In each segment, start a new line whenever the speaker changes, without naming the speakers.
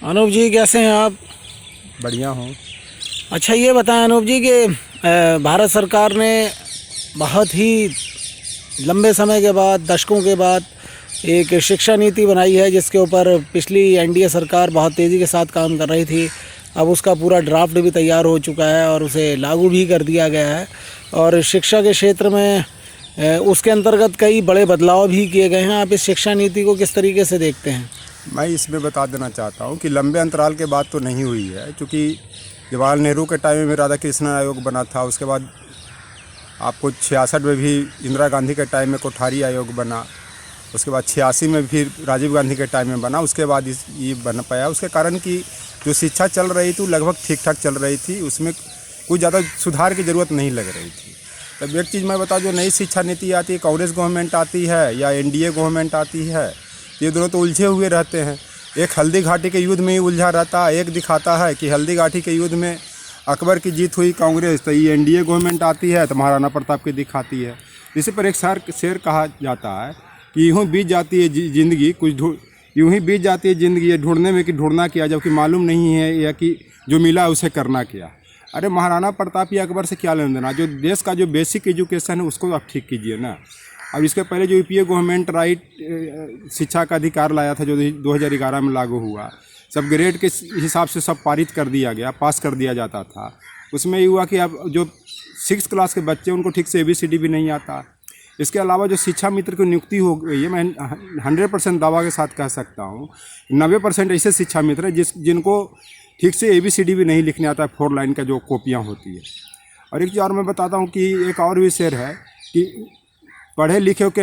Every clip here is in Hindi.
अनूप जी कैसे हैं आप?
बढ़िया हूँ।
अच्छा ये बताएं अनूप जी कि भारत सरकार ने बहुत ही लंबे समय के बाद, दशकों के बाद एक शिक्षा नीति बनाई है जिसके ऊपर पिछली एनडीए सरकार बहुत तेज़ी के साथ काम कर रही थी। अब उसका पूरा ड्राफ्ट भी तैयार हो चुका है और उसे लागू भी कर दिया गया है और शिक्षा के क्षेत्र में उसके अंतर्गत कई बड़े बदलाव भी किए गए हैं। आप इस शिक्षा नीति को किस तरीके से देखते हैं?
मैं इसमें बता देना चाहता हूँ कि लंबे अंतराल के बाद तो नहीं हुई है, क्योंकि जवाहरलाल नेहरू के टाइम में राधा कृष्णन आयोग बना था। उसके बाद आपको 66 में भी इंदिरा गांधी के टाइम में कोठारी आयोग बना। उसके बाद 86 में फिर राजीव गांधी के टाइम में बना। उसके बाद ये बन पाया। उसके कारण कि जो शिक्षा चल रही थी लगभग ठीक ठाक चल रही थी, उसमें कोई ज़्यादा सुधार की ज़रूरत नहीं लग रही थी। तब एक चीज़ मैं बता, जो नई शिक्षा नीति आती है, कांग्रेस गवर्नमेंट आती है या एनडीए गवर्नमेंट आती है, ये दोनों तो उलझे हुए रहते हैं। एक हल्दी घाटी के युद्ध में ही उलझा रहता है। एक दिखाता है कि हल्दी घाटी के युद्ध में अकबर की जीत हुई कांग्रेस, तो ये एनडीए गवर्नमेंट आती है तो महाराणा प्रताप की दिखाती है। इसी पर एक शेर कहा जाता है कि यूँ बीत जाती है ज़िंदगी यूँ ही बीत जाती है ज़िंदगी ये ढूंढने में कि ढूंढना क्या, जबकि मालूम नहीं है या कि जो मिला उसे करना क्या। अरे महाराणा प्रताप या अकबर से क्या लेना देना? जो देश का जो बेसिक एजुकेशन है उसको आप ठीक कीजिए ना। अब इसके पहले जो यूपीए गवर्नमेंट शिक्षा का अधिकार लाया था, जो 2011 में लागू हुआ, सब ग्रेड के हिसाब से सब पारित कर दिया गया, पास कर दिया जाता था। उसमें ये हुआ कि अब जो 6th क्लास के बच्चे उनको ठीक से ABCD भी नहीं आता। इसके अलावा जो शिक्षा मित्र की नियुक्ति हो गई है, मैं 100% दावा के साथ कह सकता हूँ 90% ऐसे शिक्षा मित्र हैं जिनको ठीक से ABCD भी नहीं लिखने आता है, 4 लाइन का जो कॉपियाँ होती है। और एक चीज़ और मैं बताता हूँ कि एक और भी शेर है कि पढ़े लिखे के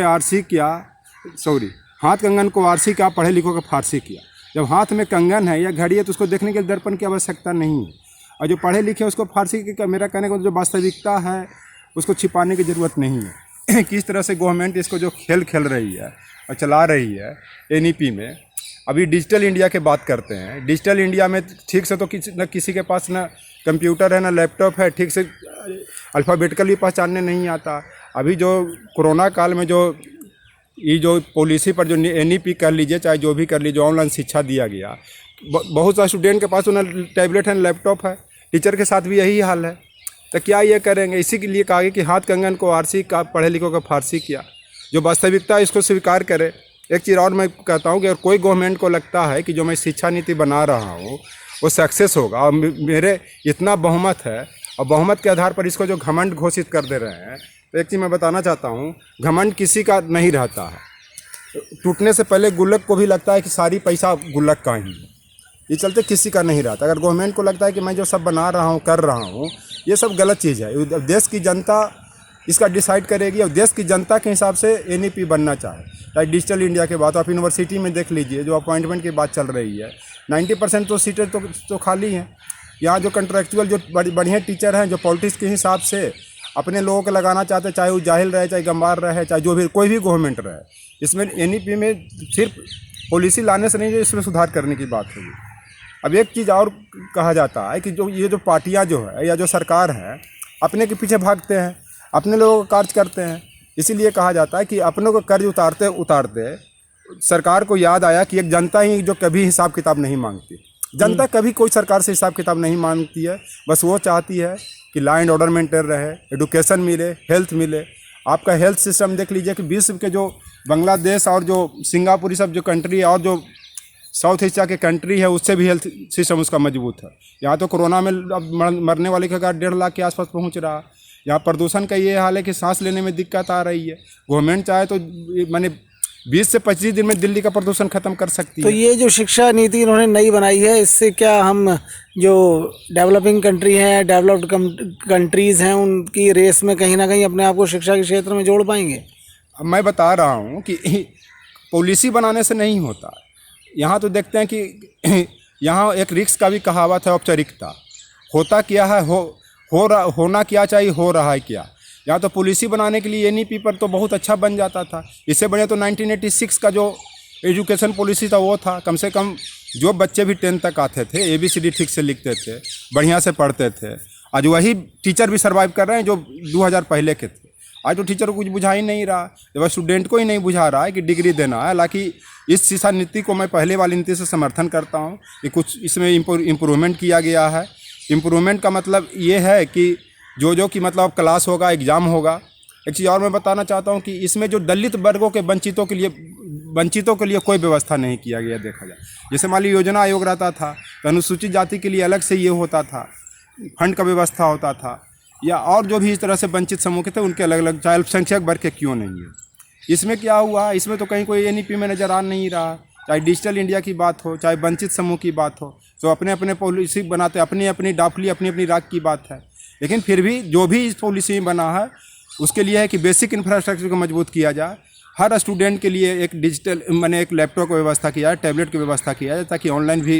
हाथ कंगन को आरसी क्या, पढ़े लिखो के फारसी किया। जब हाथ में कंगन है या घड़ी है तो उसको देखने के लिए दर्पण की आवश्यकता नहीं है, और जो पढ़े लिखे उसको फारसी की, मेरा कहने का जो वास्तविकता है उसको छिपाने की ज़रूरत नहीं है। किस तरह से गवर्नमेंट इसको जो खेल रही है और चला रही है NEP में। अभी डिजिटल इंडिया की बात करते हैं। डिजिटल इंडिया में ठीक से तो किसी के पास ना कंप्यूटर है ना लैपटॉप है, ठीक से अल्फ़ाबेटिकली पहचानने नहीं आता। अभी जो कोरोना काल में जो पॉलिसी पर जो NEP कर लीजिए, चाहे जो भी कर लीजिए, ऑनलाइन शिक्षा दिया गया, बहुत सारे स्टूडेंट के पास ना टैबलेट है, लैपटॉप है। टीचर के साथ भी यही हाल है। तो क्या ये करेंगे? इसी के लिए कहा गया कि हाथ कंगन को आरसी का, पढ़े लिखों का फारसी किया। जो वास्तविकता इसको स्वीकार करे। एक चीज़ और मैं कहता हूँ कि अगर कोई गवर्नमेंट को लगता है कि जो मैं शिक्षा नीति बना रहा हूँ वो सक्सेस होगा और मेरे इतना बहुमत है और बहुमत के आधार पर इसको जो घमंड घोषित कर दे रहे हैं, तो एक चीज़ मैं बताना चाहता हूँ, घमंड किसी का नहीं रहता है। टूटने से पहले गुल्लक को भी लगता है कि सारी पैसा गुल्लक का ही है। ये चलते किसी का नहीं रहता। अगर गवर्नमेंट को लगता है कि मैं जो सब बना रहा हूँ, कर रहा हूँ, ये सब गलत चीज़ है, देश की जनता इसका डिसाइड करेगी और देश की जनता के हिसाब से NEP बनना चाहे। चाहे डिजिटल इंडिया के बात, आप यूनिवर्सिटी में देख लीजिए, जो अपॉइंटमेंट की बात चल रही है, 90% तो सीटें तो खाली हैं। यहाँ जो कंट्रैक्चुअल जो बढ़िया टीचर हैं, जो पॉलिटिक्स के हिसाब से अपने लोगों को लगाना चाहते हैं, चाहे वो जाहिल रहे, चाहे गंवार रहे, चाहे जो भी कोई भी गवर्नमेंट रहे, इसमें NEP में सिर्फ पॉलिसी लाने से नहीं, जो इसमें सुधार करने की बात होगी। अब एक चीज़ और कहा जाता है कि जो पार्टियाँ जो है या जो सरकार है, अपने के पीछे भागते हैं, अपने लोगों का कर्ज करते हैं। इसीलिए कहा जाता है कि अपनों को कर्ज उतारते उतारते सरकार को याद आया कि एक जनता ही जो कभी हिसाब किताब नहीं मांगती। जनता कभी कोई सरकार से हिसाब किताब नहीं मांगती है। बस वो चाहती है कि लॉ एंड ऑर्डर मेंटेन रहे, एडुकेशन मिले, हेल्थ मिले। आपका हेल्थ सिस्टम देख लीजिए कि विश्व के जो बांग्लादेश और जो सिंगापुर सब जो कंट्री है और जो साउथ एशिया के कंट्री है, उससे भी हेल्थ सिस्टम उसका मजबूत है। यहाँ तो कोरोना में अब मरने वाले का 1.5 लाख के आसपास पहुँच रहा। यहाँ प्रदूषण का ये हाल है कि सांस लेने में दिक्कत आ रही है। गवर्नमेंट चाहे तो मैंने 20 से 25 दिन में दिल्ली का प्रदूषण खत्म कर सकती है।
तो ये जो शिक्षा नीति इन्होंने नई बनाई है, इससे क्या हम जो डेवलपिंग कंट्री हैं, डेवलप्ड कंट्रीज़ हैं, उनकी रेस में कहीं ना कहीं अपने आप को शिक्षा के क्षेत्र में जोड़ पाएंगे?
अब मैं बता रहा हूँ कि पॉलिसी बनाने से नहीं होता। यहाँ तो देखते हैं कि यहाँ एक रिस्क का भी कहावत है, औपचारिकता। होता क्या है, होना क्या चाहिए, हो रहा है क्या। यहाँ तो पॉलिसी बनाने के लिए NEP पर तो बहुत अच्छा बन जाता था। इससे बढ़िया तो 1986 का जो एजुकेशन पॉलिसी था वो था। कम से कम जो बच्चे भी 10 तक आते थे, ABCD ठीक से लिखते थे, बढ़िया से पढ़ते थे। आज वही टीचर भी सर्वाइव कर रहे हैं जो 2000 पहले के थे। आज तो टीचर को कुछ बुझा ही नहीं रहा, जब स्टूडेंट को ही नहीं बुझा रहा है कि डिग्री देना है। हालांकि इस शिक्षा नीति को मैं पहले वाली नीति से समर्थन करता हूँ कि कुछ इसमें इम्प्रूवमेंट किया गया है। इम्प्रूवमेंट का मतलब ये है कि जो कि मतलब क्लास होगा, एग्ज़ाम होगा। एक चीज़ और मैं बताना चाहता हूँ कि इसमें जो दलित वर्गों के वंचितों के लिए कोई व्यवस्था नहीं किया गया। देखा जाए जैसे मान ली योजना आयोग रहता था तो अनुसूचित जाति के लिए अलग से ये होता था, फंड का व्यवस्था होता था, या और जो भी इस तरह से वंचित समूह के थे उनके अलग अलग, चाहे अल्पसंख्यक वर्ग के क्यों नहीं है। इसमें क्या हुआ, इसमें तो कहीं कोई NEP में नज़र आ नहीं रहा। चाहे डिजिटल इंडिया की बात हो, चाहे वंचित समूह की बात हो, तो अपने अपने पॉलिसी बनाते, अपनी अपनी डाफली, अपनी अपनी राग की बात है। लेकिन फिर भी जो भी इस पॉलिसी में बना है उसके लिए है कि बेसिक इंफ्रास्ट्रक्चर को मजबूत किया जाए। हर स्टूडेंट के लिए एक डिजिटल मैंने एक लैपटॉप की व्यवस्था किया है, टैबलेट की व्यवस्था किया है, ताकि ऑनलाइन भी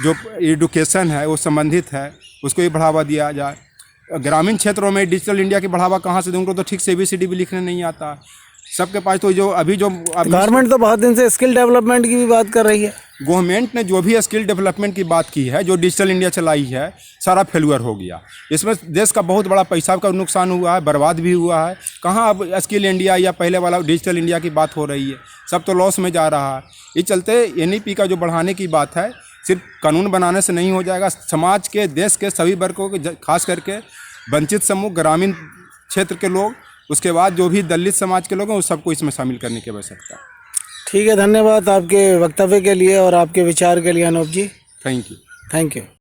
जो एजुकेशन है वो संबंधित है उसको भी बढ़ावा दिया जाए। ग्रामीण क्षेत्रों में डिजिटल इंडिया की बढ़ावा कहाँ से दूंगा, तो ठीक से ABCD भी लिखने नहीं आता सबके पास। तो जो
गवर्नमेंट तो बहुत दिन से स्किल डेवलपमेंट की भी बात कर रही है।
गवर्नमेंट ने जो भी स्किल डेवलपमेंट की बात की है, जो डिजिटल इंडिया चलाई है, सारा फेलुअर हो गया। इसमें देश का बहुत बड़ा पैसा का नुकसान हुआ है, बर्बाद भी हुआ है। कहाँ अब स्किल इंडिया या पहले वाला डिजिटल इंडिया की बात हो रही है, सब तो लॉस में जा रहा है। इस चलते NEP का जो बढ़ाने की बात है सिर्फ कानून बनाने से नहीं हो जाएगा। समाज के, देश के सभी वर्गों के, खास करके वंचित समूह, ग्रामीण क्षेत्र के लोग, उसके बाद जो भी दलित समाज के लोग हैं, उस सबको इसमें शामिल करने की आवश्यकता है।
ठीक है, धन्यवाद आपके वक्तव्य के लिए और आपके विचार के लिए Anoop ji.
Thank you.
Thank you.